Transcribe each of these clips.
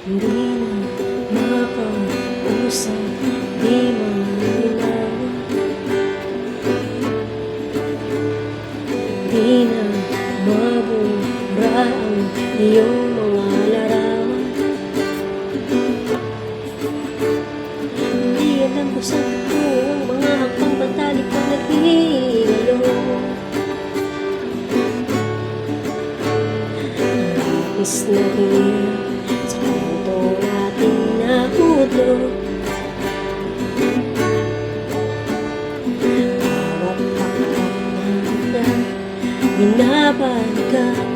Hindi na mapag-usap, di malinawan. Di na mabura ang iyong mga larawan. Hindi alam kung saan ko ang mga hakbang pantalik na naghihingalo. Nais na tingin sa kwento natin na hudlo. Bawat hakbang na binabalikan,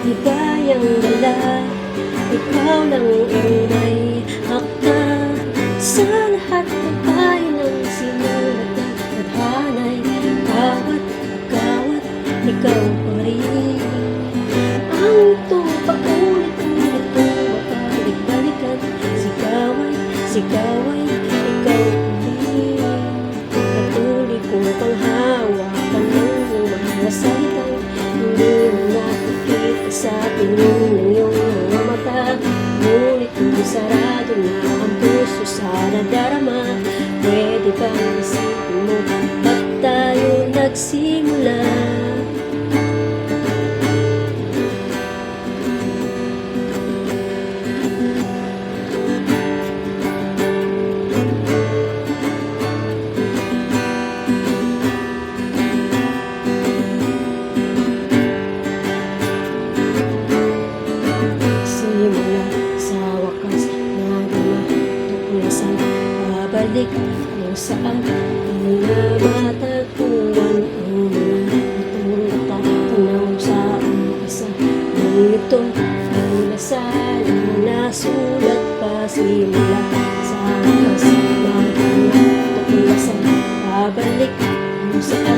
di kayang dala, ikaw lang ang may hakda sa lahat ng bayan ng sinulat ng tadhana'y bawat pagkawat, ikaw pa rin. Ang ito paulit-ulit kong mapabalik-balikan, sikaway, ikaw pa rin. Patuloy kong panghawakan ng mga salitang hindi mo nakikita sa tingin ng iyong mga mata. Ngunit hindi sarado na ang puso sa nadarama. Pwede ba isipin mo ba't tayo nagsimula? Babalik kung saan hindi na matagpuan ang mga itong natatanaw sa umpisa. Ngunito pinasal na nasulat pa simula sa wakas. Tuklasan, babalik kung saan